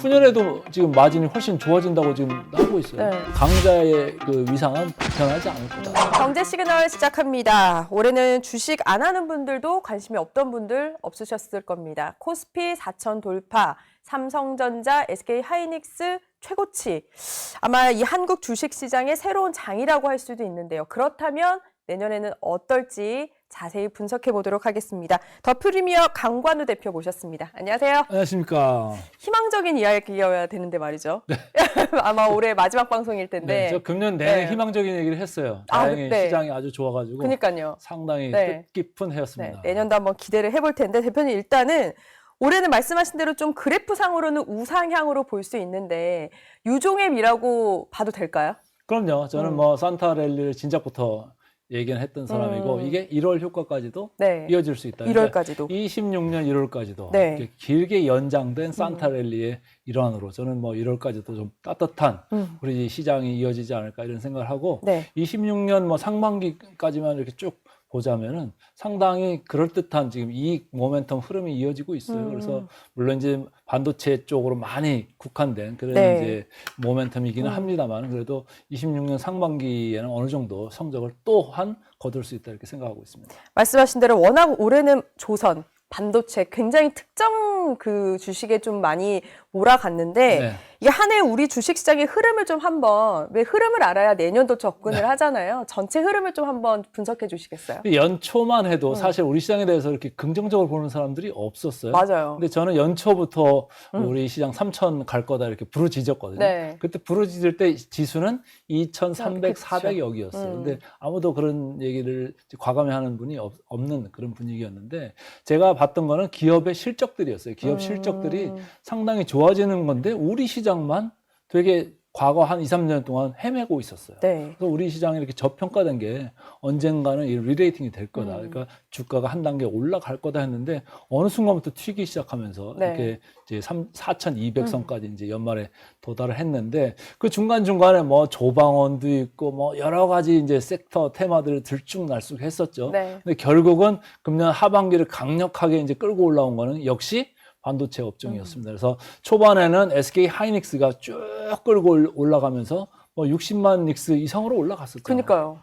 후년에도 지금 마진이 훨씬 좋아진다고 지금 나오고 있어요. 네. 강자의 그 위상은 변하지 않을 거다. 경제 시그널 시작합니다. 올해는 주식 안 하는 분들도 관심이 없던 분들 없으셨을 겁니다. 코스피 4천 돌파, 삼성전자, SK하이닉스 최고치. 아마 이 한국 주식 시장의 새로운 장이라고 할 수도 있는데요. 그렇다면 내년에는 어떨지 자세히 분석해 보도록 하겠습니다. 더 프리미어 강관우 대표 모셨습니다. 안녕하세요. 안녕하십니까. 희망적인 이야기여야 되는데 말이죠. 네. 아마 올해 마지막 방송일 텐데. 네, 저 금년 내내 네. 희망적인 얘기를 했어요. 아, 다행히 네. 시장이 아주 좋아가지고 그러니까요. 상당히 네. 뜻깊은 네, 해였습니다. 내년도 한번 기대를 해볼 텐데 대표님 일단은 올해는 말씀하신 대로 좀 그래프상으로는 우상향으로 볼 수 있는데 유종의 미라고 봐도 될까요? 그럼요. 저는 뭐 산타랠리를 진작부터 얘기는 했던 사람이고 이게 1월 효과까지도 네. 이어질 수 있다. 1월까지도. 26년 1월까지도 네. 이렇게 길게 연장된 산타랠리의 일환으로 저는 뭐 1월까지도 좀 따뜻한 우리 시장이 이어지지 않을까 이런 생각을 하고 네. 26년 뭐 상반기까지만 이렇게 쭉 보자면은 상당히 그럴듯한 지금 이 모멘텀 흐름이 이어지고 있어요. 그래서 물론 이제 반도체 쪽으로 많이 국한된 그런 네. 이제 모멘텀이기는 합니다만 그래도 26년 상반기에는 어느 정도 성적을 또한 거둘 수 있다 이렇게 생각하고 있습니다. 말씀하신 대로 워낙 올해는 조선, 반도체 굉장히 특정 그 주식에 좀 많이 몰아갔는데 네. 이게 한 해 우리 주식 시장의 흐름을 좀 한번 왜 흐름을 알아야 내년도 접근을 하잖아요. 전체 흐름을 좀 한번 분석해 주시겠어요? 연초만 해도 사실 우리 시장에 대해서 이렇게 긍정적으로 보는 사람들이 없었어요. 맞아요. 근데 저는 연초부터 우리 시장 3천 갈 거다 이렇게 부르짖었거든요. 네. 그때 부르짖을 때 지수는 2,300, 그쵸. 400여기였어요. 근데 아무도 그런 얘기를 과감히 하는 분이 없는 그런 분위기였는데 제가 봤던 거는 기업의 실적들이었어요. 기업 실적들이 상당히 좋아지는 건데 우리 시장만 되게 과거 한 2, 3년 동안 헤매고 있었어요. 네. 그래서 우리 시장이 이렇게 저평가된 게 언젠가는 이 리레이팅이 될 거다. 그러니까 주가가 한 단계 올라갈 거다 했는데 어느 순간부터 튀기 시작하면서 네. 이렇게 이제 4,200선까지 이제 연말에 도달을 했는데 그 중간중간에 뭐 조방원도 있고 뭐 여러 가지 이제 섹터 테마들을 들쭉날쭉 했었죠. 네. 근데 결국은 금년 하반기를 강력하게 이제 끌고 올라온 거는 역시 반도체 업종이었습니다. 그래서 초반에는 SK 하이닉스가 쭉 끌고 올라가면서 뭐 60만 닉스 이상으로 올라갔었죠. 그러니까요.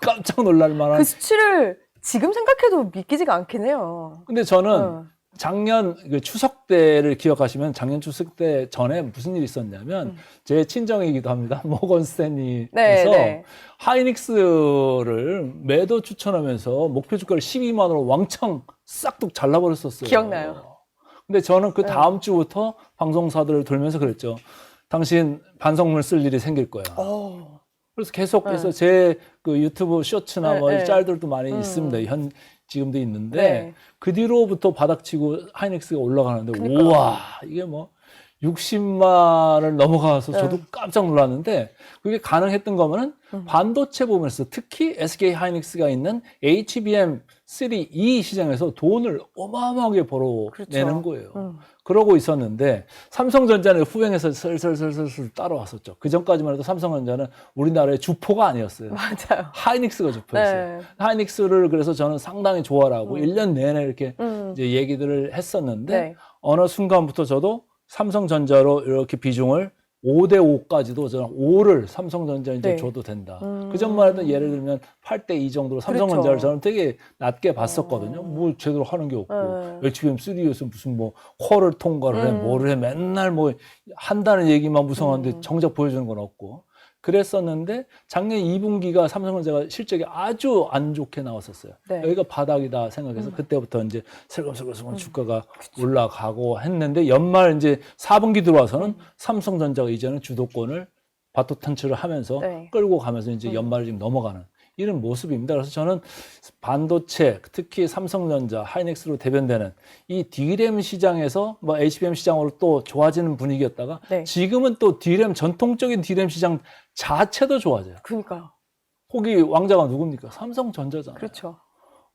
깜짝 놀랄 만한. 그 수치를 지금 생각해도 믿기지가 않긴 해요. 근데 저는 작년 그 추석 때를 기억하시면 작년 추석 때 전에 무슨 일이 있었냐면 제 친정이기도 합니다. 모건 스탠리에서 네, 네. 하이닉스를 매도 추천하면서 목표 주가를 12만 원으로 왕창 싹둑 잘라버렸었어요. 기억나요. 근데 저는 그 다음 주부터 방송사들을 돌면서 그랬죠. 당신 반성문 쓸 일이 생길 거야. 그래서 계속해서 제 그 유튜브 쇼츠나 네, 뭐 네. 짤들도 많이 있습니다. 지금도 있는데 네. 그 뒤로부터 바닥치고 하이닉스가 올라가는데 그러니까요. 우와 이게 뭐 60만을 넘어가서 저도 깜짝 놀랐는데 그게 가능했던 거면은 반도체 부분에서 특히 SK 하이닉스가 있는 HBM3E 시장에서 돈을 어마어마하게 벌어내는 그렇죠. 거예요. 그러고 있었는데 삼성전자는 후행해서 슬슬 따라왔었죠. 그 전까지만 해도 삼성전자는 우리나라의 주포가 아니었어요. 맞아요. 하이닉스가 주포였어요. 네. 하이닉스를 그래서 저는 상당히 좋아하고 1년 내내 이렇게 이제 얘기들을 했었는데 네. 어느 순간부터 저도 삼성전자로 이렇게 비중을 5대5까지도 저는 5를 삼성전자 이제 네. 줘도 된다. 그 전만 해도 예를 들면 8대2 정도로 삼성전자를 그렇죠. 저는 되게 낮게 봤었거든요. 뭐 제대로 하는 게 없고. HBM3에서 무슨 뭐 쿼를 통과를 해, 뭐를 해, 맨날 뭐 한다는 얘기만 무성한데 정작 보여주는 건 없고. 그랬었는데 작년 2분기가 삼성전자가 실적이 아주 안 좋게 나왔었어요. 네. 여기가 바닥이다 생각해서 그때부터 이제 슬금슬금 주가가 올라가고 했는데 연말 이제 4분기 들어와서는 삼성전자가 이제는 주도권을 바토탄치를 하면서 네. 끌고 가면서 이제 연말을 지금 넘어가는 이런 모습입니다. 그래서 저는 반도체, 특히 삼성전자, 하이닉스로 대변되는 이 D램 시장에서 뭐 HBM 시장으로 또 좋아지는 분위기였다가 네. 지금은 또 D램, 전통적인 D램 시장 자체도 좋아져요. 그러니까요. 거기 왕자가 누굽니까? 삼성전자잖아요. 그렇죠.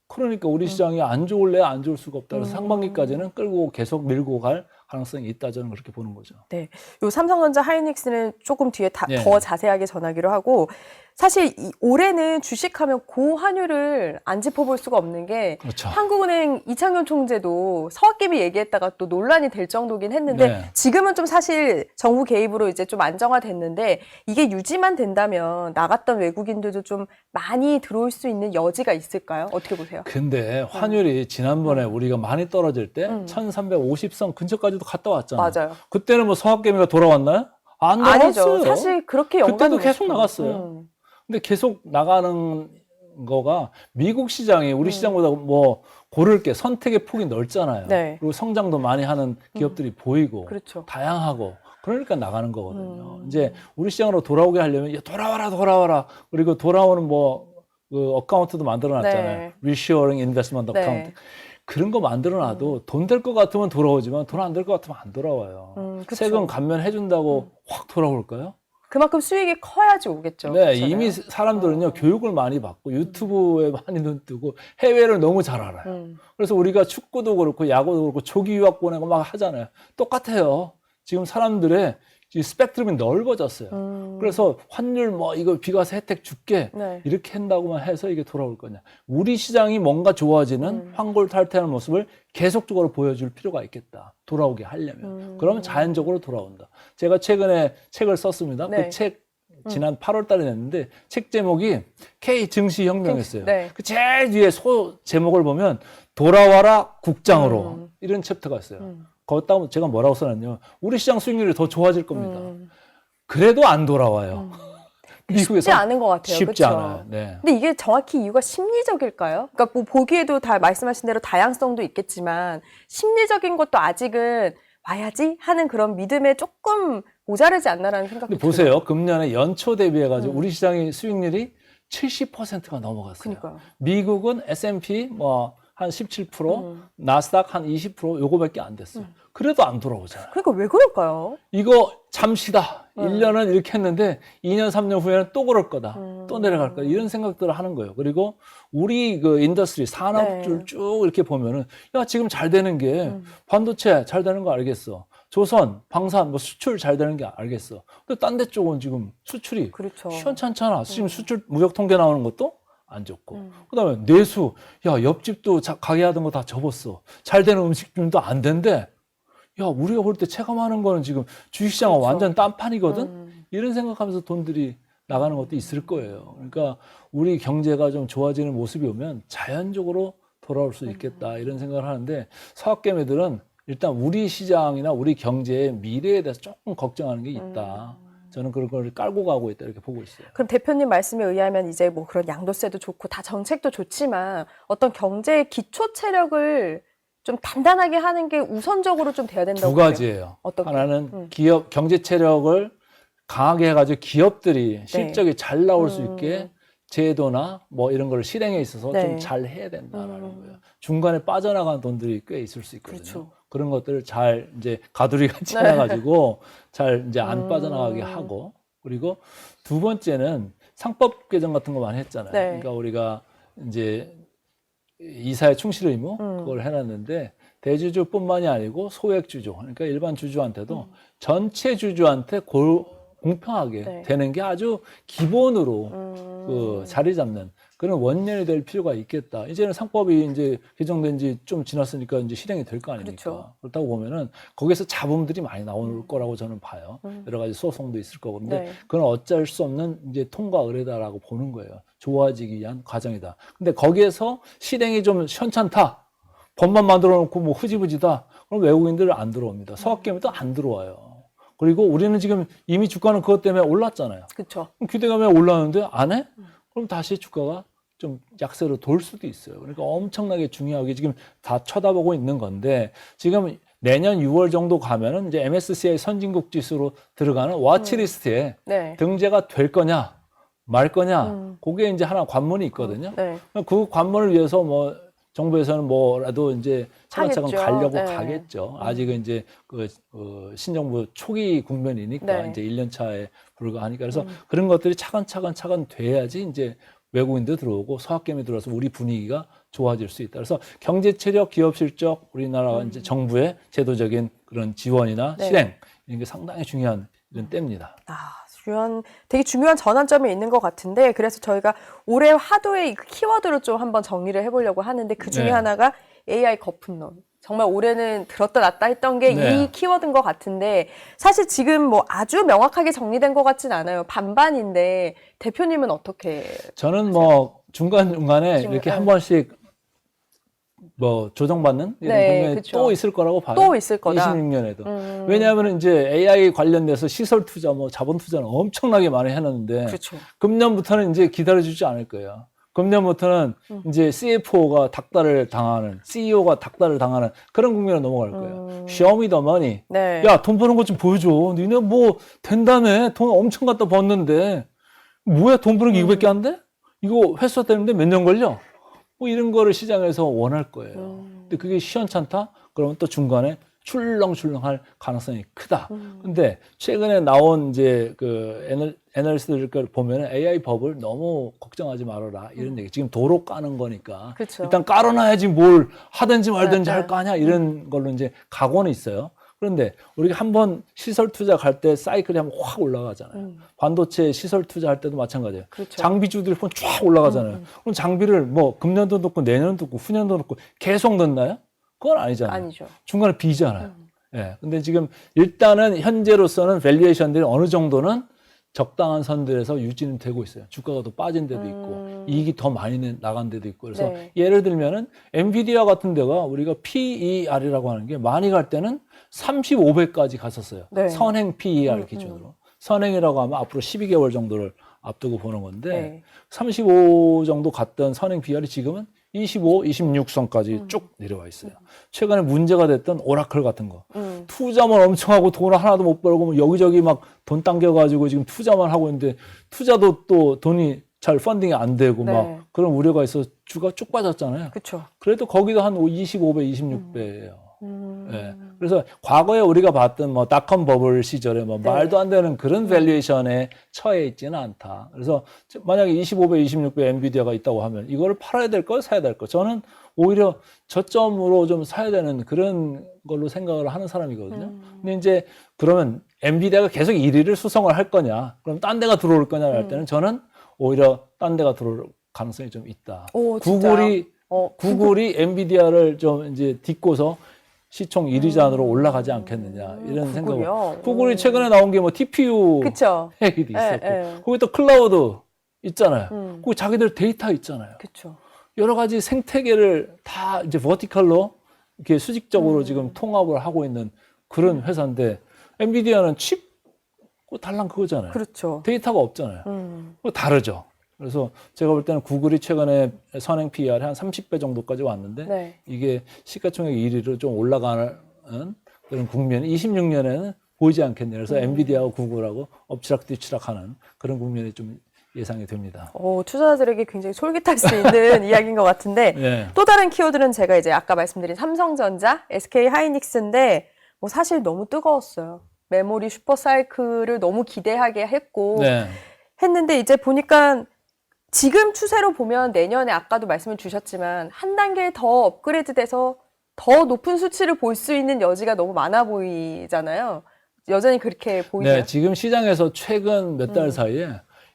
그러니까 우리 시장이 안 좋을래 안 좋을 수가 없다. 그래서 상반기까지는 끌고 계속 밀고 갈 가능성이 있다. 저는 그렇게 보는 거죠. 네. 요 삼성전자 하이닉스는 조금 뒤에 네. 더 자세하게 전하기로 하고 사실 올해는 주식하면 고환율을 안 짚어볼 수가 없는 게 그렇죠. 한국은행 이창현 총재도 서학개미 얘기했다가 또 논란이 될 정도긴 했는데 네. 지금은 좀 사실 정부 개입으로 이제 좀 안정화됐는데 이게 유지만 된다면 나갔던 외국인들도 좀 많이 들어올 수 있는 여지가 있을까요? 어떻게 보세요? 근데 환율이 지난번에 우리가 많이 떨어질 때 1350선 근처까지도 갔다 왔잖아요. 맞아요. 그때는 뭐 서학개미가 돌아왔나요? 안 아니죠. 돌아왔어요. 사실 그렇게 연관이 그때도 계속 없어요. 나갔어요. 근데 계속 나가는 거가 미국 시장이 우리 시장보다 뭐 고를 게 선택의 폭이 넓잖아요. 네. 그리고 성장도 많이 하는 기업들이 보이고 그렇죠. 다양하고 그러니까 나가는 거거든요. 이제 우리 시장으로 돌아오게 하려면 야, 돌아와라. 그리고 돌아오는 뭐 그 어카운트도 만들어놨잖아요. 네. 리쇼어링 인베스트먼트 네. 어카운트. 그런 거 만들어놔도 돈 될 것 같으면 돌아오지만 돈 안 될 것 같으면 안 돌아와요. 그쵸. 세금 감면해준다고 확 돌아올까요? 그만큼 수익이 커야지 오겠죠. 네, 그렇잖아요. 이미 사람들은요, 교육을 많이 받고 유튜브에 많이 눈 뜨고 해외를 너무 잘 알아요. 그래서 우리가 축구도 그렇고 야구도 그렇고 조기 유학 보내고 막 하잖아요. 똑같아요. 지금 사람들의 이 스펙트럼이 넓어졌어요. 그래서 환율 뭐 이거 비과세 혜택 줄게 네. 이렇게 한다고만 해서 이게 돌아올 거냐. 우리 시장이 뭔가 좋아지는 환골탈태하는 모습을 계속적으로 보여줄 필요가 있겠다. 돌아오게 하려면. 그러면 자연적으로 돌아온다. 제가 최근에 책을 썼습니다. 네. 그 책 지난 8월 달에 냈는데 책 제목이 K 증시 혁명이었어요. 네. 그 제일 뒤에 제목을 보면 돌아와라 국장으로 이런 챕터가 있어요. 거기다가 제가 뭐라고 써놨냐면 우리 시장 수익률이 더 좋아질 겁니다. 그래도 안 돌아와요. 미국에서 쉽지 않은 것 같아요. 쉽지 그쵸? 않아요. 네. 근데 이게 정확히 이유가 심리적일까요? 그러니까 뭐 보기에도 다 말씀하신 대로 다양성도 있겠지만 심리적인 것도 아직은 와야지 하는 그런 믿음에 조금 모자르지 않나라는 생각이 근데 들어요. 보세요. 금년에 연초 대비해가지고 우리 시장의 수익률이 70%가 넘어갔어요. 그러니까요. 미국은 S&P 뭐 한 17%, 나스닥 한 20% 요거밖에 안 됐어요. 그래도 안 돌아오잖아요. 그러니까 왜 그럴까요? 이거 잠시다. 1년은 이렇게 했는데 2년, 3년 후에는 또 그럴 거다. 또 내려갈 거다. 이런 생각들을 하는 거예요. 그리고 우리 그 인더스트리 산업줄 네. 쭉 이렇게 보면은 야, 지금 잘 되는 게 반도체 잘 되는 거 알겠어. 조선, 방산, 뭐 수출 잘 되는 게 알겠어. 근데 딴 데 쪽은 지금 수출이 그렇죠. 시원찮잖아. 지금 수출 무역 통계 나오는 것도 안 좋고. 그다음에 내수, 야, 옆집도 가게 하던 거 다 접었어. 잘 되는 음식점도 안 된대. 야, 우리가 볼 때 체감하는 거는 지금 주식시장은 그렇죠. 완전 딴판이거든? 이런 생각하면서 돈들이 나가는 것도 있을 거예요. 그러니까 우리 경제가 좀 좋아지는 모습이 오면 자연적으로 돌아올 수 있겠다. 이런 생각을 하는데 서학개미들은 일단 우리 시장이나 우리 경제의 미래에 대해서 조금 걱정하는 게 있다. 저는 그런 걸 깔고 가고 있다. 이렇게 보고 있어요. 그럼 대표님 말씀에 의하면 이제 뭐 그런 양도세도 좋고 다 정책도 좋지만 어떤 경제의 기초 체력을 좀 단단하게 하는 게 우선적으로 좀 돼야 된다고 두 가지예요. 어떻게? 하나는 기업 경제 체력을 강하게 해가지고 기업들이 실적이 잘 나올 수 있게 제도나 뭐 이런 걸 실행에 있어서 네. 좀 잘 해야 된다라는 거예요. 중간에 빠져나간 돈들이 꽤 있을 수 있거든요. 그렇죠. 그런 것들을 잘 이제 가두리 같이 해가지고 잘 이제 안 빠져나가게 하고, 그리고 두 번째는 상법 개정 같은 거 많이 했잖아요. 네. 그러니까 우리가 이제 이사의 충실 의무 그걸 해놨는데 대주주뿐만이 아니고 소액주주, 그러니까 일반 주주한테도 전체 주주한테 공평하게 네. 되는 게 아주 기본으로 그 자리 잡는 그런 원년이 될 필요가 있겠다. 이제는 상법이 이제 개정된 지 좀 지났으니까 이제 실행이 될 거 아닙니까? 그렇죠. 그렇다고 보면은 거기서 잡음들이 많이 나올 거라고 저는 봐요. 여러 가지 소송도 있을 거고. 근데 네. 그건 어쩔 수 없는 이제 통과 의례다라고 보는 거예요. 좋아지기 위한 과정이다. 근데 거기에서 실행이 좀 시원찮다. 법만 만들어 놓고 뭐 흐지부지다. 그럼 외국인들 안 들어옵니다. 서학개미도 안 들어와요. 그리고 우리는 지금 이미 주가는 그것 때문에 올랐잖아요. 그렇죠. 그럼 기대감에 올랐는데 안 해? 그럼 다시 주가가 좀 약세로 돌 수도 있어요. 그러니까 엄청나게 중요하게 지금 다 쳐다보고 있는 건데, 지금 내년 6월 정도 가면은 이제 MSCI 선진국 지수로 들어가는 와치리스트에 네. 등재가 될 거냐 말 거냐, 그게 이제 하나 관문이 있거든요. 네. 그 관문을 위해서 뭐 정부에서는 뭐라도 이제 차근차근 하겠죠. 가려고 네. 가겠죠. 아직은 이제 그 신정부 초기 국면이니까 네. 이제 1년 차에 불과하니까. 그래서 그런 것들이 차근차근 돼야지 이제 외국인도 들어오고 서학개미 들어와서 우리 분위기가 좋아질 수 있다. 그래서 경제 체력, 기업 실적, 우리나라 이제 정부의 제도적인 그런 지원이나 네. 실행, 이런 게 상당히 중요한 이런 때입니다. 아, 되게 중요한 전환점이 있는 것 같은데, 그래서 저희가 올해 하도의 그 키워드로 좀 한번 정리를 해보려고 하는데, 그 중에 네. 하나가 AI 거품론. 정말 올해는 들었다 놨다 했던 게 이 네. 키워드인 것 같은데, 사실 지금 뭐 아주 명확하게 정리된 것 같진 않아요. 반반인데, 대표님은 어떻게? 저는 뭐 중간중간에 중간- 이렇게 한 네. 번씩 뭐 조정받는 이런 네, 국면이 그쵸. 또 있을 거라고 봐요. 또 있을 거다. 26년에도. 왜냐하면 이제 AI 관련돼서 시설 투자, 뭐 자본 투자는 엄청나게 많이 해놨는데 그렇죠. 금년부터는 이제 기다려주지 않을 거예요. 금년부터는 이제 CFO가 닥달을 당하는, CEO가 닥달을 당하는 그런 국면으로 넘어갈 거예요. Show me the money. 네. 야, 돈 버는 것 좀 보여줘. 니네 뭐 된다며. 돈 엄청 갖다 벌었는데 뭐야, 돈 버는 게 이거밖에 안 돼? 이거 회수 되는데 몇 년 걸려? 뭐 이런 거를 시장에서 원할 거예요. 근데 그게 시원찮다? 그러면 또 중간에 출렁출렁할 가능성이 크다. 근데 최근에 나온 이제 그 애널리스트들 걸 보면 AI 법을 너무 걱정하지 말아라. 이런 얘기. 지금 도로 까는 거니까. 그쵸. 일단 깔아놔야지 뭘 하든지 말든지 네, 할 네. 거 아니야. 이런 걸로 이제 각오는 있어요. 그런데 우리가 한번 시설 투자 갈 때 사이클이 한번 확 올라가잖아요. 반도체 시설 투자할 때도 마찬가지예요. 그렇죠. 장비주들이 보면 쫙 올라가잖아요. 그럼 장비를 뭐 금년도 넣고 내년도 넣고 후년도 넣고 계속 넣나요? 그건 아니잖아요. 아니죠. 중간에 비잖아요. 예. 근데 지금 일단은 현재로서는 밸류에이션들이 어느 정도는 적당한 선들에서 유지는 되고 있어요. 주가가 더 빠진 데도 있고 이익이 더 많이 나간 데도 있고. 그래서 네. 예를 들면은 엔비디아 같은 데가 우리가 PER이라고 하는 게 많이 갈 때는 35배까지 갔었어요. 네. 선행 PER 기준으로. 선행이라고 하면 앞으로 12개월 정도를 앞두고 보는 건데 네. 35 정도 갔던 선행 PER이 지금은 25, 26선까지 쭉 내려와 있어요. 최근에 문제가 됐던 오라클 같은 거. 투자만 엄청 하고 돈을 하나도 못 벌고 뭐 여기저기 막 돈 당겨가지고 지금 투자만 하고 있는데 투자도 또 돈이 잘 펀딩이 안 되고 네. 막 그런 우려가 있어서 주가 쭉 빠졌잖아요. 그렇죠. 그래도 거기도 한 25배, 26배예요. 예. 그래서 과거에 우리가 봤던 뭐 닷컴 버블 시절에 뭐 네. 말도 안 되는 그런 밸류에이션에 처해 있지는 않다. 그래서 만약에 25배, 26배 엔비디아가 있다고 하면 이거를 팔아야 될 거, 사야 될 거. 저는 오히려 저점으로 좀 사야 되는 그런 걸로 생각을 하는 사람이거든요. 근데 이제 그러면 엔비디아가 계속 1위를 수성을 할 거냐? 그럼 딴 데가 들어올 거냐 할 때는 저는 오히려 딴 데가 들어올 가능성이 좀 있다. 오, 진짜요? 구글이 엔비디아를 좀 이제 딛고서 시총 1위 안으로 올라가지 않겠느냐 이런 생각을. 구글이요? 구글이 최근에 나온 게 뭐 TPU 그쵸. 얘기도 있었고 예. 거기 또 클라우드 있잖아요. 거기 자기들 데이터 있잖아요. 그렇죠. 여러 가지 생태계를 다 이제 버티컬로 이렇게 수직적으로 지금 통합을 하고 있는 그런 회사인데 엔비디아는 칩 달랑 그거잖아요. 그렇죠. 데이터가 없잖아요. 그거 다르죠. 그래서 제가 볼 때는 구글이 최근에 선행 PER이 한 30배 정도까지 왔는데 네. 이게 시가총액 1위로 좀 올라가는 그런 국면이 26년에는 보이지 않겠네요. 그래서 엔비디아하고 구글하고 엎치락뒤치락하는 그런 국면이 좀 예상이 됩니다. 투자자들에게 굉장히 솔깃할 수 있는 이야기인 것 같은데 네. 또 다른 키워드는 제가 이제 아까 말씀드린 삼성전자, SK 하이닉스인데 뭐 사실 너무 뜨거웠어요. 메모리 슈퍼 사이클을 너무 기대하게 했고 네. 했는데 이제 보니까 지금 추세로 보면 내년에 아까도 말씀을 주셨지만 한 단계 더 업그레이드돼서 더 높은 수치를 볼 수 있는 여지가 너무 많아 보이잖아요. 여전히 그렇게 보이나요? 네, 지금 시장에서 최근 몇 달 사이에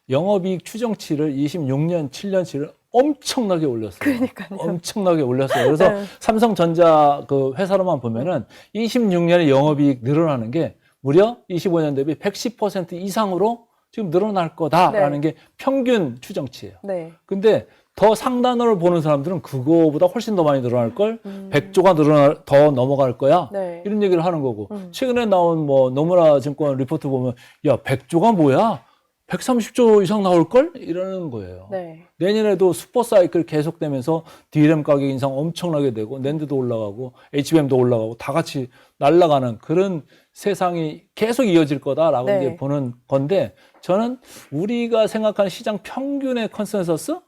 영업이익 추정치를 26년, 7년치를 엄청나게 올렸어요. 그러니까요. 엄청나게 올렸어요. 그래서 네. 삼성전자 그 회사로만 보면은 26년에 영업이익 늘어나는 게 무려 25년 대비 110% 이상으로 지금 늘어날 거다라는 게 평균 추정치예요. 네. 근데 더 상단으로 보는 사람들은 그거보다 훨씬 더 많이 늘어날 걸, 100조가 더 넘어갈 거야. 네. 이런 얘기를 하는 거고. 최근에 나온 뭐 노무라 증권 리포트 보면 야, 100조가 뭐야? 130조 이상 나올 걸? 이러는 거예요. 네. 내년에도 슈퍼 사이클 계속되면서 DRAM 가격 인상 엄청나게 되고 낸드도 올라가고 HBM도 올라가고 다 같이 날아가는 그런 세상이 계속 이어질 거다라고 네. 이제 보는 건데 저는 우리가 생각하는 시장 평균의 컨센서스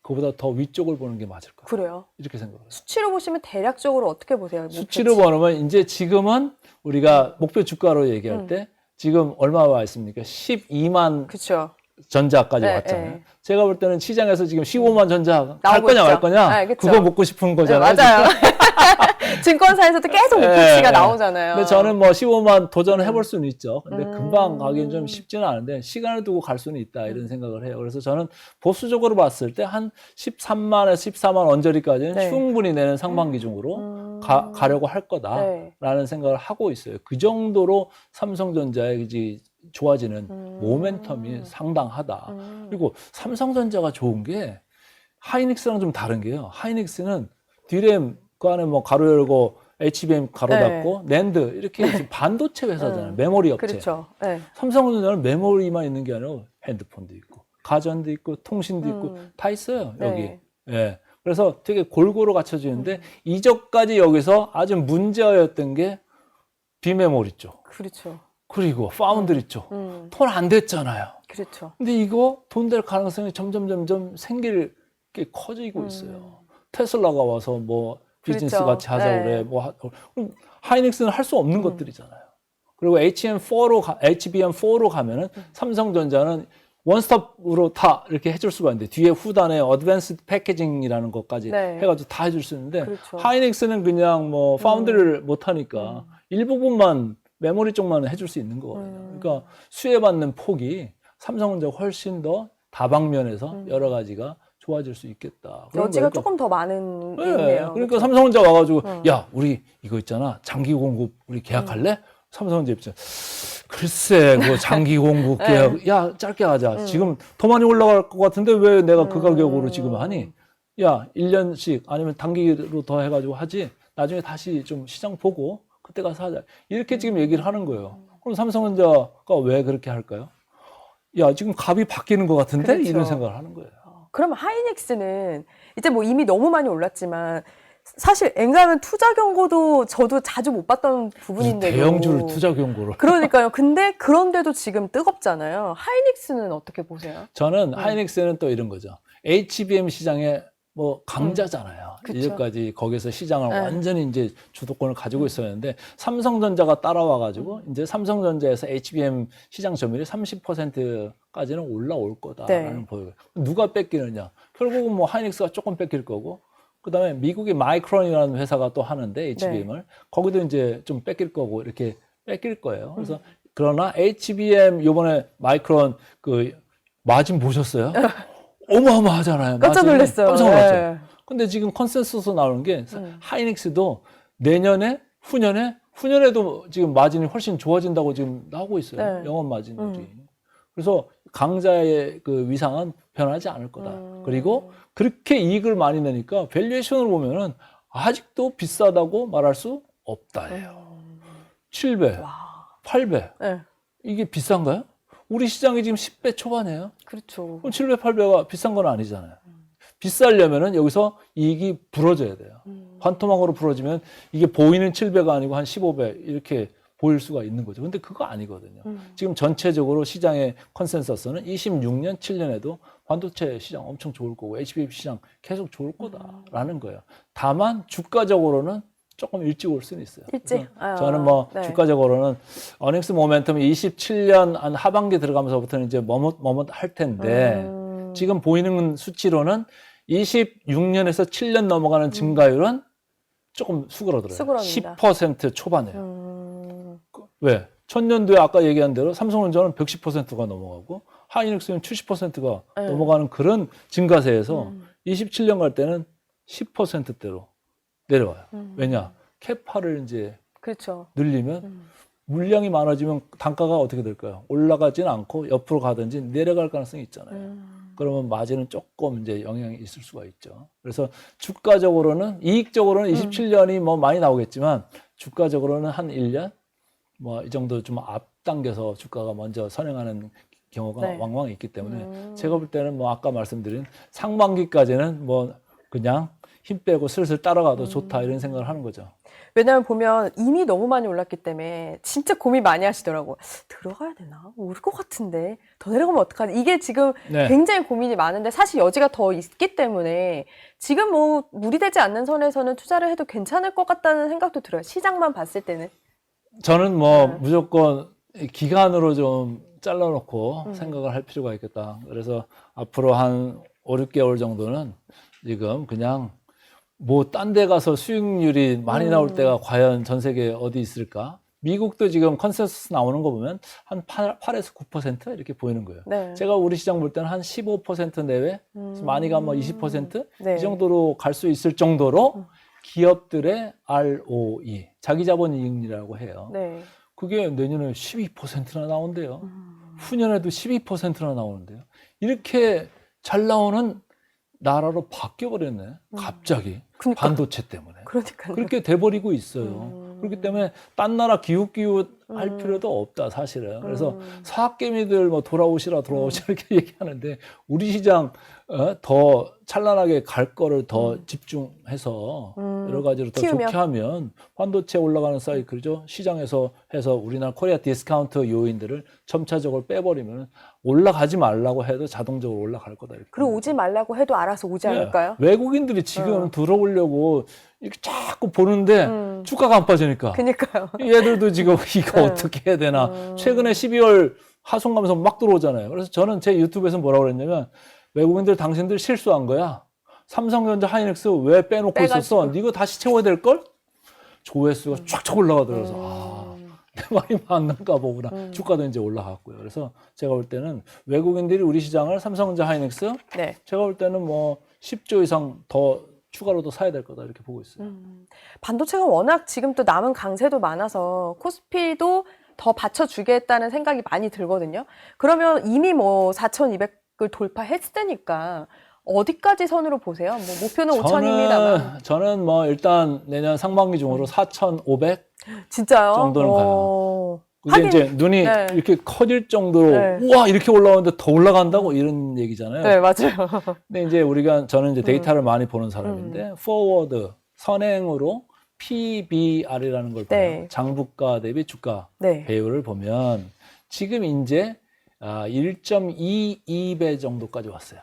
그보다 더 위쪽을 보는 게 맞을 거예요. 그래요. 이렇게 생각해요. 수치로 보시면 대략적으로 어떻게 보세요? 수치로 보면 이제 지금은 우리가 목표 주가로 얘기할 때 지금 얼마 와 있습니까? 12만 그렇죠. 전자까지 네, 왔잖아요. 네. 제가 볼 때는 시장에서 지금 15만 전자 갈 나오고 거냐 있죠. 말 거냐 네, 그쵸. 그거 먹고 싶은 거잖아요. 네, 맞아요. 증권사에서도 계속 오프치가 나오잖아요. 근데 저는 뭐 15만 도전을 해볼 수는 있죠. 근데 금방 가기는 좀 쉽지는 않은데 시간을 두고 갈 수는 있다 이런 생각을 해요. 그래서 저는 보수적으로 봤을 때 한 13만에서 14만 언저리까지는 네. 충분히 내는 상반기 중으로 가려고 할 거다라는 네. 생각을 하고 있어요. 그 정도로 삼성전자의 이제 좋아지는 모멘텀이 상당하다. 그리고 삼성전자가 좋은 게 하이닉스랑 좀 다른 게요. 하이닉스는 D램 그 안에 뭐 가로 열고 HBM 가로 닫고 낸드 이렇게 지금 반도체 회사잖아요. 메모리 업체. 그렇죠. 네. 삼성전자는 메모리만 있는 게 아니라 핸드폰도 있고 가전도 있고 통신도 있고 다 있어요. 여기. 네. 예. 그래서 되게 골고루 갖춰지는데 이전까지 여기서 아주 문제였던 게 비메모리 쪽. 그렇죠. 그리고 파운드리 쪽. 돈 안 됐잖아요. 그렇죠. 근데 이거 돈 될 가능성이 점점 생길 게 커지고 있어요. 테슬라가 와서 뭐 비즈니스 그렇죠. 같이 하자 네. 그래. 뭐 하이닉스는 할 수 없는 것들이잖아요. 그리고 HBM4로 가면은 삼성전자는 원스톱으로 다 이렇게 해줄 수가 있는데 뒤에 후단에 어드밴스드 패키징이라는 것까지 네. 해가지고 다 해줄 수 있는데 그렇죠. 하이닉스는 그냥 뭐 파운드리를 못 하니까 일부분만 메모리 쪽만 해줄 수 있는 거거든요. 그러니까 수혜받는 폭이 삼성전자가 훨씬 더 다방면에서 여러 가지가 좋아질 수 있겠다. 여지가 조금 더 많은 게 네, 있네요. 그러니까 그렇죠? 삼성전자 와가지고 야 우리 이거 있잖아 장기 공급 우리 계약할래? 삼성전자 입장 글쎄 그 장기 공급 계약 야 짧게 하자. 지금 더 많이 올라갈 것 같은데 왜 내가 그 가격으로 지금 하니? 야 1년씩 아니면 단기로 더 해가지고 하지. 나중에 다시 좀 시장 보고 그때 가서 하자. 이렇게 지금 얘기를 하는 거예요. 그럼 삼성전자가 왜 그렇게 할까요? 야 지금 값이 바뀌는 것 같은데 그렇죠. 이런 생각을 하는 거예요. 그러면 하이닉스는 이제 뭐 이미 너무 많이 올랐지만 사실 엔간하면 투자 경고도 저도 자주 못 봤던 부분인데도 대형주를 투자 경고를. 그러니까요. 근데 그런데도 지금 뜨겁잖아요. 하이닉스는 어떻게 보세요? 저는 하이닉스는 또 이런 거죠. HBM 시장의 뭐 강자잖아요. 그쵸. 이제까지 거기서 시장을 네. 완전히 이제 주도권을 가지고 있었는데 삼성전자가 따라와가지고 이제 삼성전자에서 HBM 시장 점유율이 30%까지는 올라올 거다라는 네. 보여요. 누가 뺏기느냐? 결국은 뭐 하이닉스가 조금 뺏길 거고. 그다음에 미국의 마이크론이라는 회사가 또 하는데 HBM을 거기도 이제 좀 뺏길 거고 이렇게 뺏길 거예요. 그래서 그러나 HBM 요번에 마이크론 그 마진 보셨어요? 어마어마하잖아요. 깜짝 마진이. 놀랐어요. 깜짝 놀랐죠. 네. 근데 지금 컨센서스 나오는 게 하이닉스도 내년에 후년에도 지금 마진이 훨씬 좋아진다고 지금 나오고 있어요. 네. 영업 마진율이. 그래서 강자의 그 위상은 변하지 않을 거다. 그리고 그렇게 이익을 많이 내니까 밸류에이션을 보면은 아직도 비싸다고 말할 수 없다예요. 7배, 와. 8배. 네. 이게 비싼가요? 우리 시장이 지금 10배 초반이에요. 그렇죠. 그럼 7배, 8배가 비싼 건 아니잖아요. 비싸려면은 여기서 이익이 불어져야 돼요. 반토막으로 불어지면 이게 보이는 7배가 아니고 한 15배 이렇게 보일 수가 있는 거죠. 근데 그거 아니거든요. 지금 전체적으로 시장의 컨센서스는 26년, 7년에도 반도체 시장 엄청 좋을 거고 HBM 시장 계속 좋을 거다라는 거예요. 다만 주가적으로는 조금 일찍 올 수는 있어요. 일찍? 저는 뭐 네. 주가적으로는 어닝스 모멘텀이 27년 한 하반기 들어가면서부터는 이제 머뭇 할 텐데 지금 보이는 수치로는 26년에서 7년 넘어가는 증가율은 조금 수그러들어요. 수그럽니다. 10% 초반이에요. 왜? 천년도에 아까 얘기한 대로 삼성전자는 110%가 넘어가고 하이닉스는 70%가 넘어가는 그런 증가세에서 27년 갈 때는 10%대로 내려와요. 왜냐? 캐파를 이제 그렇죠. 늘리면 물량이 많아지면 단가가 어떻게 될까요? 올라가지는 않고 옆으로 가든지 내려갈 가능성이 있잖아요. 그러면 마진은 조금 이제 영향이 있을 수가 있죠. 그래서 주가적으로는 이익적으로는 27년이 뭐 많이 나오겠지만 주가적으로는 한 1년 뭐 이 정도 좀 앞당겨서 주가가 먼저 선행하는 경우가 네. 왕왕 있기 때문에 제가 볼 때는 뭐 아까 말씀드린 상반기까지는 뭐 그냥 힘 빼고 슬슬 따라가도 좋다 이런 생각을 하는 거죠. 왜냐면 보면 이미 너무 많이 올랐기 때문에 진짜 고민 많이 하시더라고요. 들어가야 되나? 오를 것 같은데 더 내려가면 어떡하지? 이게 지금 네. 굉장히 고민이 많은데 사실 여지가 더 있기 때문에 지금 뭐 무리되지 않는 선에서는 투자를 해도 괜찮을 것 같다는 생각도 들어요. 시장만 봤을 때는. 저는 뭐 무조건 기간으로 좀 잘라놓고 생각을 할 필요가 있겠다. 그래서 앞으로 한 5, 6개월 정도는 지금 그냥 뭐 딴 데 가서 수익률이 많이 나올 때가 과연 전 세계에 어디 있을까? 미국도 지금 컨센서스 나오는 거 보면 한 8에서 9% 이렇게 보이는 거예요. 네. 제가 우리 시장 볼 때는 한 15% 내외, 많이 가면 20%? 네. 이 정도로 갈 수 있을 정도로 기업들의 ROE, 자기자본이익률이라고 해요. 네. 그게 내년에 12%나 나온대요. 후년에도 12%나 나오는데요. 이렇게 잘 나오는 나라로 바뀌어버렸네. 갑자기. 그러니까. 반도체 때문에. 그러니까요. 그렇게 돼버리고 있어요. 그렇기 때문에 딴 나라 기웃기웃 할 필요도 없다, 사실은. 그래서 사학개미들 뭐 돌아오시라 이렇게 얘기하는데 우리 시장 더 찬란하게 갈 거를 더 집중해서 여러 가지로 더 키우면. 좋게 하면 반도체 올라가는 사이클이죠. 시장에서 해서 우리나라 코리아 디스카운트 요인들을 점차적으로 빼버리면 올라가지 말라고 해도 자동적으로 올라갈 거다. 이렇게. 그리고 오지 말라고 해도 알아서 오지 않을까요? 외국인들이 지금 들어오려고 이렇게 자꾸 보는데 주가가 안 빠지니까. 그니까요. 얘들도 지금 이거 어떻게 해야 되나. 최근에 12월 하순가면서 막 들어오잖아요. 그래서 저는 제 유튜브에서 뭐라고 그랬냐면 외국인들 당신들 실수한 거야. 삼성전자 하이닉스 왜 빼놓고 있었어? 이거 다시 채워야 될걸? 조회수가 쫙쫙 올라가더라고요. 내 말이 맞는가 보구나. 주가도 이제 올라갔고요. 그래서 제가 볼 때는 외국인들이 우리 시장을 삼성전자 하이닉스 네. 제가 볼 때는 뭐 10조 이상 더 추가로도 사야 될 거다 이렇게 보고 있어요. 반도체가 워낙 지금 또 남은 강세도 많아서 코스피도 더 받쳐주겠다는 생각이 많이 들거든요. 그러면 이미 뭐 4,200을 돌파했으니까 어디까지 선으로 보세요? 뭐 목표는 5,000입니다만. 저는 뭐 일단 내년 상반기 중으로 4,500 진짜요? 정도는 가요. 근데 하긴, 이제 눈이 네. 이렇게 커질 정도로 네. 우와 이렇게 올라오는데 더 올라간다고 이런 얘기잖아요. 네, 맞아요. 근데 이제 저는 이제 데이터를 많이 보는 사람인데 포워드 선행으로 PBR이라는 걸 봐요. 네. 장부가 대비 주가 네. 배율을 보면 지금 이제 1.22배 정도까지 왔어요.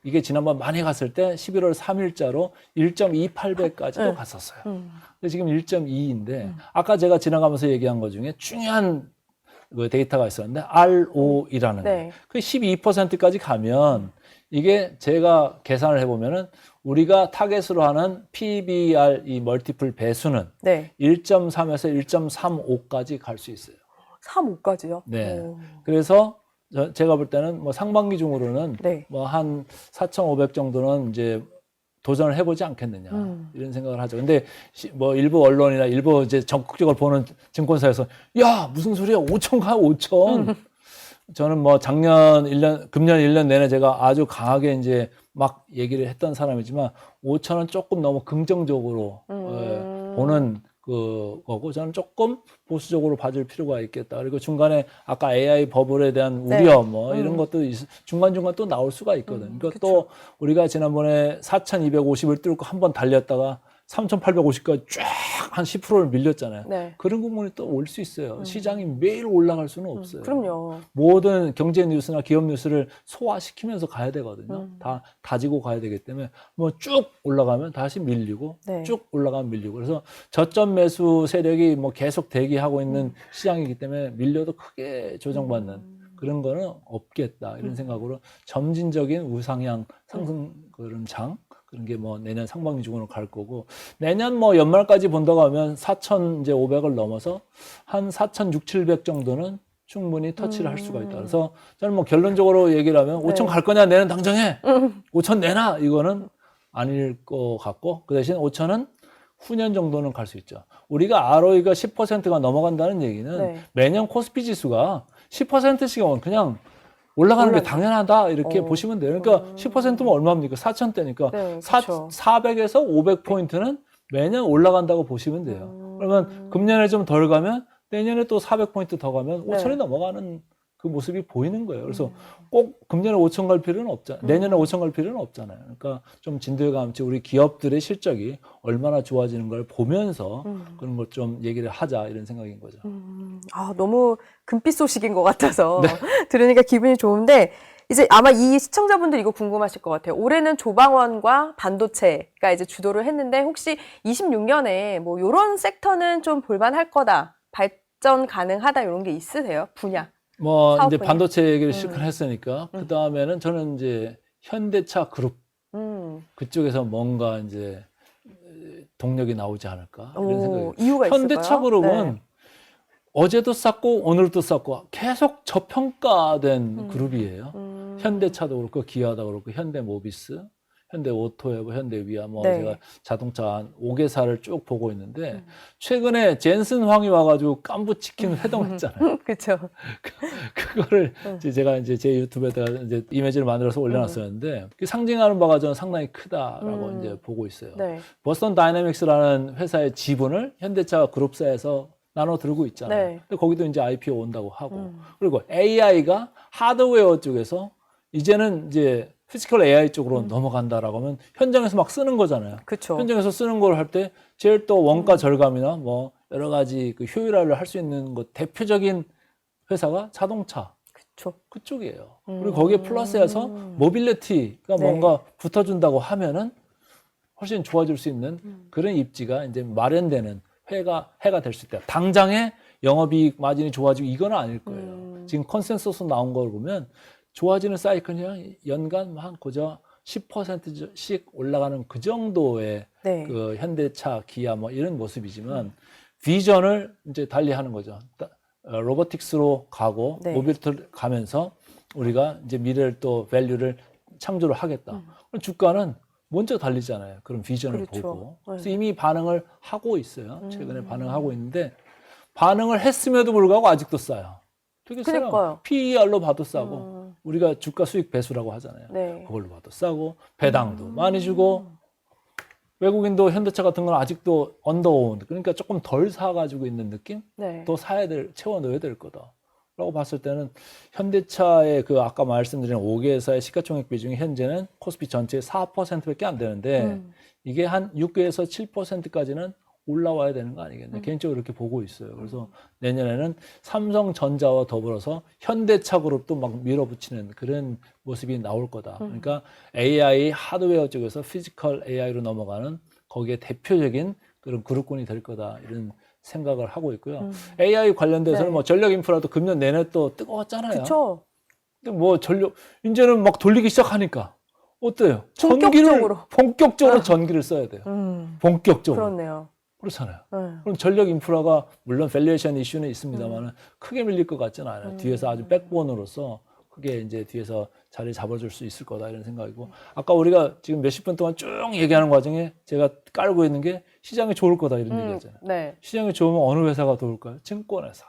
이게 지난번 많이 갔을 때 11월 3일자로 1.28배까지도 네. 갔었어요. 근데 지금 1.2인데 아까 제가 지나가면서 얘기한 것 중에 중요한 그 데이터가 있었는데 ROE라는 네. 거예요. 그 12%까지 가면 이게 제가 계산을 해보면은 우리가 타겟으로 하는 PBR 이 멀티플 배수는 네. 1.3에서 1.35까지 갈 수 있어요. 3,5까지요? 네. 그래서 제가 볼 때는 뭐 상반기 중으로는 네. 뭐 한 4,500 정도는 이제 도전을 해보지 않겠느냐 이런 생각을 하죠. 근데 뭐 일부 언론이나 일부 이제 적극적으로 보는 증권사에서 야 무슨 소리야 5천 가 5천. 저는 뭐 금년 1년 내내 제가 아주 강하게 이제 막 얘기를 했던 사람이지만 5천은 조금 너무 긍정적으로 보는 거고 저는 조금 보수적으로 봐줄 필요가 있겠다. 그리고 중간에 아까 AI 버블에 대한 우려 뭐 이런 것도 중간중간 또 나올 수가 있거든. 그러니까 또 우리가 지난번에 4,250을 뚫고 한번 달렸다가 3,850까지 쫙 한 10%를 밀렸잖아요. 네. 그런 부분이 또 올 수 있어요. 시장이 매일 올라갈 수는 없어요. 그럼요. 모든 경제 뉴스나 기업 뉴스를 소화시키면서 가야 되거든요. 다 다지고 가야 되기 때문에 뭐 쭉 올라가면 다시 밀리고 네. 쭉 올라가면 밀리고 그래서 저점 매수 세력이 뭐 계속 대기하고 있는 시장이기 때문에 밀려도 크게 조정받는 그런 거는 없겠다 이런 생각으로 점진적인 우상향 상승 그런 장 그런 게 뭐 내년 상반기 중으로 갈 거고 내년 뭐 연말까지 본다고 하면 4,500을 넘어서 한 4,600, 700 정도는 충분히 터치를 할 수가 있다. 그래서 저는 뭐 결론적으로 얘기를 하면 5천 갈 거냐 내년 당장에 5천 내놔 이거는 아닐 것 같고 그 대신 5천은 후년 정도는 갈 수 있죠. 우리가 ROE가 10%가 넘어간다는 얘기는 네. 매년 코스피 지수가 10%씩은 그냥 올라가는 게 당연하다 이렇게 보시면 돼요. 그러니까 10%면 얼마입니까? 4,000대니까 네, 그렇죠. 400에서 500포인트는 매년 올라간다고 보시면 돼요. 그러면 금년에 좀 덜 가면 내년에 또 400포인트 더 가면 5,000이 넘어가는 그 모습이 보이는 거예요. 그래서 꼭 금년에 5,000 갈 필요는 없잖아요. 내년에 5,000 갈 필요는 없잖아요. 그러니까 좀 진도감 없이 우리 기업들의 실적이 얼마나 좋아지는 걸 보면서 그런 걸 좀 얘기를 하자 이런 생각인 거죠. 아, 너무 금빛 소식인 것 같아서 들으니까 기분이 좋은데 이제 아마 이 시청자분들 이거 궁금하실 것 같아요. 올해는 조방원과 반도체가 이제 주도를 했는데 혹시 26년에 뭐 이런 섹터는 좀 볼만할 거다, 발전 가능하다 이런 게 있으세요? 분야? 뭐 사업 이제 분야? 반도체 얘기를 실컷 했으니까 그 다음에는 저는 이제 현대차 그룹 그쪽에서 뭔가 이제 동력이 나오지 않을까 이런 오, 생각이. 이유가 있을까요? 현대차그룹은 네. 어제도 쌌고 오늘도 쌌고 계속 저평가된 그룹이에요. 현대차도 그렇고 기아도 그렇고 현대모비스, 현대오토웨브, 현대위아 뭐 네. 제가 자동차 한 5개사를 쭉 보고 있는데 최근에 젠슨 황이 와가지고 깐부치킨 회동했잖아요. 그렇죠. 그거를 이제 제가 이제 제 유튜브에다가 이제 이미지를 만들어서 올려놨었는데 그 상징하는 바가 저는 상당히 크다라고 이제 보고 있어요. 네. 버스턴 다이내믹스라는 회사의 지분을 현대차 그룹사에서 나눠 들고 있잖아요. 네. 근데 거기도 이제 IPO 온다고 하고 그리고 AI가 하드웨어 쪽에서 이제는 이제 피지컬 AI 쪽으로 넘어간다라고 하면 현장에서 막 쓰는 거잖아요. 그렇죠. 현장에서 쓰는 걸 할 때 제일 또 원가 절감이나 뭐 여러 가지 그 효율화를 할 수 있는 것 대표적인 회사가 자동차 그렇죠. 그쪽이에요. 그리고 거기에 플러스해서 모빌리티가 네. 뭔가 붙어준다고 하면은 훨씬 좋아질 수 있는 그런 입지가 이제 마련되는 해가 될 수 있다. 당장에 영업이익 마진이 좋아지고 이건 아닐 거예요. 지금 컨센서스 나온 걸 보면 좋아지는 사이클이 연간 한 그저 10%씩 올라가는 그 정도의 네. 그 현대차, 기아 뭐 이런 모습이지만 비전을 이제 달리하는 거죠. 로보틱스로 가고 네. 모빌리티를 가면서 우리가 이제 미래를 또 밸류를 창조를 하겠다. 그럼 주가는 먼저 달리잖아요. 그런 비전을 그렇죠. 보고. 그래서 네. 이미 반응을 하고 있어요. 최근에 반응하고 있는데 반응을 했음에도 불구하고 아직도 싸요. 되게 싸요. 그러니까요. PER로 봐도 싸고 우리가 주가 수익 배수라고 하잖아요. 네. 그걸로 봐도 싸고 배당도 많이 주고 외국인도 현대차 같은 건 아직도 언더온 그러니까 조금 덜 사가지고 있는 느낌? 네. 또 채워 넣어야 될 거다. 라고 봤을 때는 현대차의 그 아까 말씀드린 5개사의 시가총액 비중이 현재는 코스피 전체의 4%밖에 안 되는데 이게 한 6에서 7%까지는 올라와야 되는 거 아니겠냐. 개인적으로 이렇게 보고 있어요. 그래서 내년에는 삼성전자와 더불어서 현대차 그룹도 막 밀어붙이는 그런 모습이 나올 거다. 그러니까 AI 하드웨어 쪽에서 피지컬 AI로 넘어가는 거기에 대표적인 그런 그룹군이 될 거다. 이런 생각을 하고 있고요. AI 관련돼서는 네. 뭐 전력 인프라도 금년 내내 또 뜨거웠잖아요. 그렇죠. 근데 뭐 이제는 막 돌리기 시작하니까 어때요? 본격적으로. 본격적으로 전기를 써야 돼요. 본격적으로. 그렇네요. 그렇잖아요. 네. 그럼 전력 인프라가 물론 밸류에이션 이슈는 있습니다만 크게 밀릴 것 같지는 않아요. 뒤에서 아주 백본으로서 크게 이제 뒤에서 자리 잡아줄 수 있을 거다 이런 생각이고 아까 우리가 지금 몇십 분 동안 쭉 얘기하는 과정에 제가 깔고 있는 게 시장이 좋을 거다 이런 얘기하잖아요. 네. 시장이 좋으면 어느 회사가 좋을까요? 증권회사.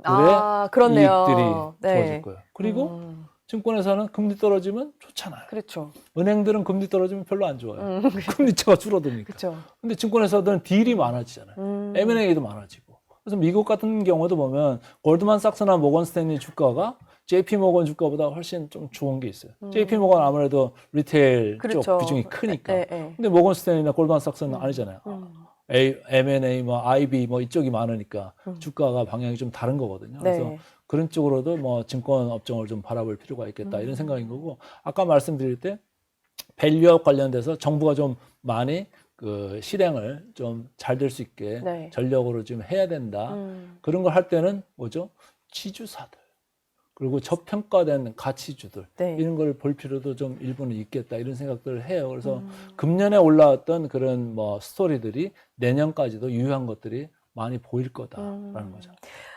아, 그렇네요. 이익들이 네. 좋아질 거예요. 그리고 증권회사는 금리 떨어지면 좋잖아요. 그렇죠. 은행들은 금리 떨어지면 별로 안 좋아요. 금리차가 줄어드니까. 그렇죠. 근데 증권회사들은 딜이 많아지잖아요. M&A도 많아지고. 그래서 미국 같은 경우도 보면 골드만삭스나 모건 스탠리 주가가 JP 모건 주가보다 훨씬 좀 좋은 게 있어요. JP 모건 아무래도 리테일 그렇죠. 쪽 비중이 크니까. 네, 네. 근데 모건 스탠리나 골드만삭스는 아니잖아요. M&A, 뭐 IB 뭐 이쪽이 많으니까 주가가 방향이 좀 다른 거거든요. 그래서 네. 그런 쪽으로도 뭐 증권 업종을 좀 바라볼 필요가 있겠다 이런 생각인 거고 아까 말씀드릴 때 밸류업 관련돼서 정부가 좀 많이 그 실행을 좀 잘 될 수 있게 네. 전력으로 좀 해야 된다. 그런 걸 할 때는 뭐죠? 지주사들 그리고 저평가된 가치주들 네. 이런 걸 볼 필요도 좀 일부는 있겠다 이런 생각들을 해요. 그래서 금년에 올라왔던 그런 뭐 스토리들이 내년까지도 유효한 것들이 많이 보일 거다라는 거죠.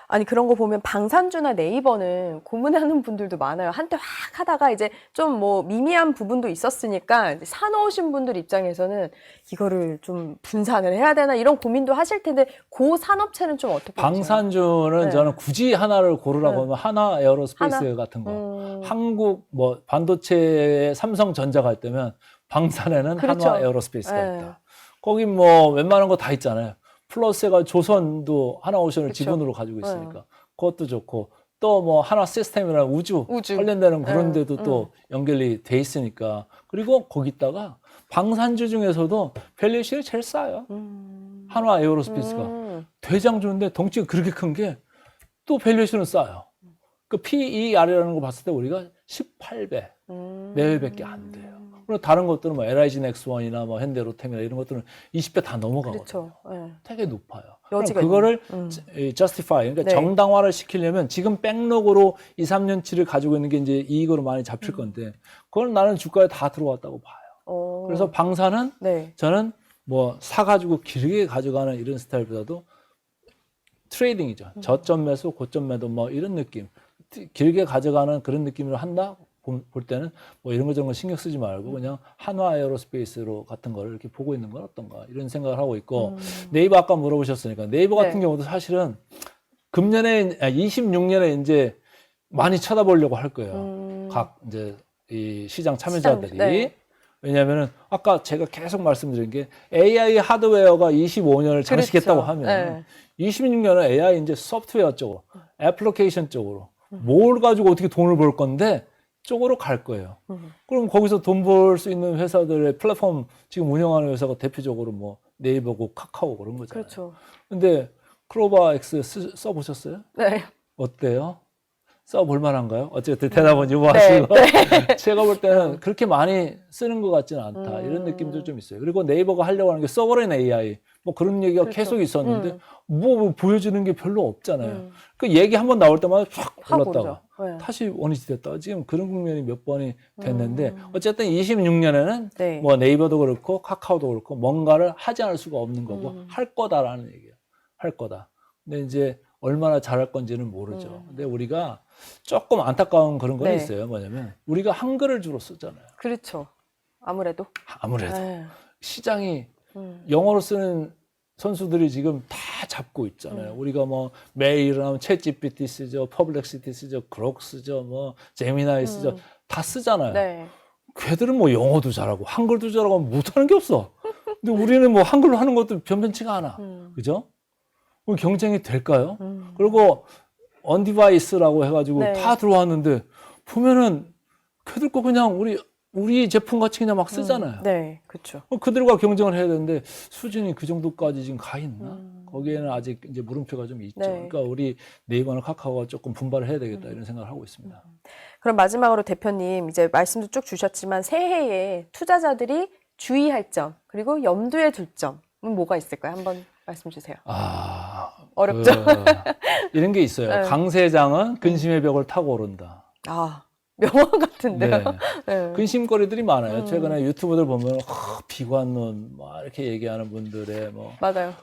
아니 그런 거 보면 방산주나 네이버는 고민하는 분들도 많아요. 한때 확 하다가 이제 좀 뭐 미미한 부분도 있었으니까 이제 사놓으신 분들 입장에서는 이거를 좀 분산을 해야 되나 이런 고민도 하실 텐데 그 산업체는 좀 어떻게 보세요? 방산주는 네. 저는 굳이 하나를 고르라고 네. 하면 하나 에어로스페이스 하나? 같은 거. 한국 뭐 반도체에 삼성전자가 있다면 방산에는 그렇죠. 한화 에어로스페이스가 네. 있다. 거기 뭐 웬만한 거 다 있잖아요. 플러스가 조선도 하나오션을 그쵸. 지분으로 가지고 있으니까 그것도 좋고 또 뭐 하나 시스템이랑 우주 관련되는 그런 데도 또 연결이 돼 있으니까 그리고 거기다가 방산주 중에서도 밸류에이션이 제일 싸요. 한화 에어로스페이스가 대장주인데 덩치가 그렇게 큰 게 또 밸류에이션은 싸요. 그 PER이라는 거 봤을 때 우리가 18배 내외밖에 안 돼요. 그리고 다른 것들은 뭐 LIG 넥스원이나 뭐 현대로템이나 이런 것들은 20배 다 넘어가거든요. 그렇죠. 네. 되게 높아요. 여지가 그럼 그거를 있는. justify, 그러니까 네. 정당화를 시키려면 지금 백록으로 2, 3년치를 가지고 있는 게 이제 이익으로 많이 잡힐 건데 그걸 나는 주가에 다 들어왔다고 봐요. 그래서 방사는 네. 저는 뭐 사가지고 길게 가져가는 이런 스타일보다도 트레이딩이죠. 저점 매수, 고점 매도 뭐 이런 느낌. 길게 가져가는 그런 느낌으로 한다? 볼 때는 뭐 이런 거 저런 거 신경 쓰지 말고 그냥 한화 에어로스페이스로 같은 거를 이렇게 보고 있는 건 어떤가 이런 생각을 하고 있고 네이버 아까 물어보셨으니까 네이버 같은 네. 경우도 사실은 금년에 26년에 이제 많이 쳐다보려고 할 거예요. 각 이제 이 시장 참여자들이. 네. 왜냐하면은 아까 제가 계속 말씀드린 게 AI 하드웨어가 25년을 장식했다고 그렇죠. 하면 네. 26년은 AI 이제 소프트웨어 쪽으로, 애플리케이션 쪽으로 뭘 가지고 어떻게 돈을 벌 건데 쪽으로 갈 거예요. 그럼 거기서 돈 벌 수 있는 회사들의 플랫폼 지금 운영하는 회사가 대표적으로 뭐 네이버고 카카오 그런 거잖아요. 그렇죠. 근데 클로버 X 써보셨어요? 네. 어때요? 써볼 만한가요? 어쨌든 대답은 유보하시고. 네. 제가 볼 때는 그렇게 많이 쓰는 것 같지는 않다. 이런 느낌도 좀 있어요. 그리고 네이버가 하려고 하는 게 서버렌 AI. 뭐 그런 얘기가 그렇죠. 계속 있었는데 뭐 보여주는 게 별로 없잖아요. 그 얘기 한번 나올 때마다 쫙 올랐다가 네. 다시 원위치 됐다가 지금 그런 국면이 몇 번이 됐는데 어쨌든 26년에는 네. 뭐 네이버도 그렇고 카카오도 그렇고 뭔가를 하지 않을 수가 없는 거고 할 거다라는 얘기예요. 할 거다. 근데 이제 얼마나 잘할 건지는 모르죠. 근데 우리가 조금 안타까운 그런 건 네. 있어요. 뭐냐면 우리가 한글을 주로 쓰잖아요. 그렇죠. 아무래도. 아무래도 네. 시장이 영어로 쓰는 선수들이 지금 다 잡고 있잖아요. 우리가 뭐 매일 일어나면 챗GPT 쓰죠, 퍼블렉시티 쓰죠, 그록 쓰죠, 뭐 제미나이 쓰죠, 다 쓰잖아요. 네. 걔들은 뭐 영어도 잘하고 한글도 잘하고 못하는 게 없어. 근데 우리는 뭐 한글로 하는 것도 변변치가 않아. 그죠? 그럼 경쟁이 될까요? 그리고 언디바이스라고 해가지고 네. 다 들어왔는데 보면은 걔들 거 그냥 우리 제품 같이 그냥 막 쓰잖아요. 네, 그렇죠. 그들과 경쟁을 해야 되는데 수준이 그 정도까지 지금 가 있나? 거기에는 아직 이제 물음표가 좀 있죠. 네. 그러니까 우리 네이버나 카카오가 조금 분발을 해야 되겠다 이런 생각을 하고 있습니다. 그럼 마지막으로 대표님 이제 말씀도 쭉 주셨지만 새해에 투자자들이 주의할 점 그리고 염두에 둘 점은 뭐가 있을까요? 한번 말씀 주세요. 어렵죠? 이런 게 있어요. 네. 강세장은 근심의 벽을 타고 오른다. 명언 같은데요. 네. 네. 근심거리들이 많아요. 최근에 유튜브들 보면 비관론 막 이렇게 얘기하는 분들의 뭐 맞아요.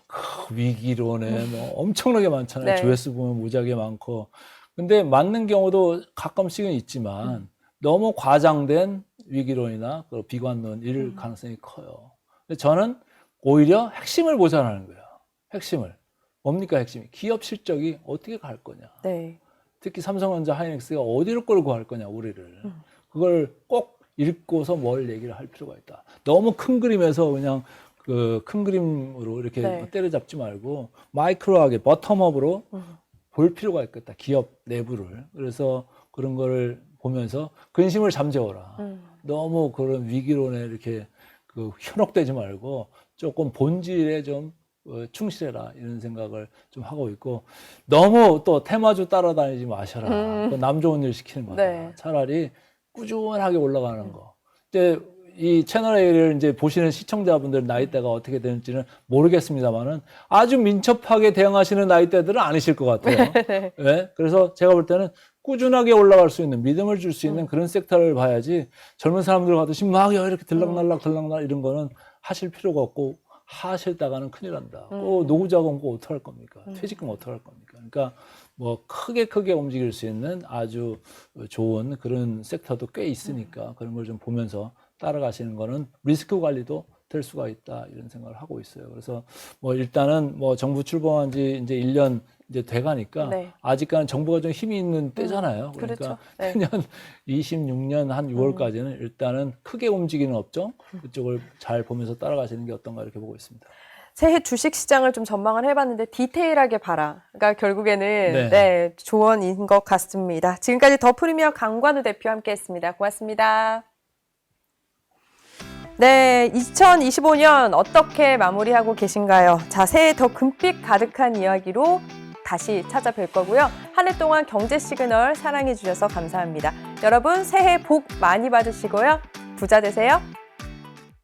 위기론에 뭐 엄청나게 많잖아요. 네. 조회수 보면 무지하게 많고. 근데 맞는 경우도 가끔씩은 있지만 너무 과장된 위기론이나 그 비관론일 가능성이 커요. 근데 저는 오히려 핵심을 보자는 거예요. 핵심을. 뭡니까 핵심이? 기업 실적이 어떻게 갈 거냐. 네. 특히 삼성전자 하이닉스가 어디로 끌고 갈 거냐 우리를. 그걸 꼭 읽고서 뭘 얘기를 할 필요가 있다. 너무 큰 그림에서 그냥 그 큰 그림으로 이렇게 네. 때려잡지 말고 마이크로하게 버텀업으로 볼 필요가 있겠다. 기업 내부를. 그래서 그런 거를 보면서 근심을 잠재워라. 너무 그런 위기론에 이렇게 그 현혹되지 말고 조금 본질에 좀 충실해라 이런 생각을 좀 하고 있고 너무 또 테마주 따라다니지 마셔라. 또 남 좋은 일 시키는 거다. 네. 차라리 꾸준하게 올라가는 거. 이제 이 채널 A를 이제 보시는 시청자분들 나이대가 어떻게 되는지는 모르겠습니다만은 아주 민첩하게 대응하시는 나이대들은 아니실 것 같아요. 네? 그래서 제가 볼 때는 꾸준하게 올라갈 수 있는 믿음을 줄 수 있는 그런 섹터를 봐야지 젊은 사람들 가듯이 막 이렇게 들락날락 이런 거는 하실 필요가 없고 하실다가는 큰일 난다. 노후자금 그 어떡할 겁니까? 퇴직금 어떡할 겁니까? 그러니까 뭐 크게 움직일 수 있는 아주 좋은 그런 섹터도 꽤 있으니까 그런 걸 좀 보면서 따라가시는 거는 리스크 관리도 될 수가 있다 이런 생각을 하고 있어요. 그래서 뭐 일단은 뭐 정부 출범한 지 이제 1년 이제 돼가니까 네. 아직까지는 정부가 좀 힘이 있는 때잖아요. 그러니까 그렇죠. 네. 내년 26년 한 6월까지는 일단은 크게 움직이는 업종 그쪽을 잘 보면서 따라가시는 게 어떤가 이렇게 보고 있습니다. 새해 주식 시장을 좀 전망을 해봤는데 디테일하게 봐라. 그러니까 결국에는 네. 조언인 것 같습니다. 지금까지 더 프리미어 강관우 대표 함께했습니다. 고맙습니다. 네, 2025년 어떻게 마무리하고 계신가요? 자, 새해 더 금빛 가득한 이야기로 다시 찾아뵐 거고요. 한 해 동안 경제 시그널 사랑해 주셔서 감사합니다. 여러분 새해 복 많이 받으시고요. 부자 되세요.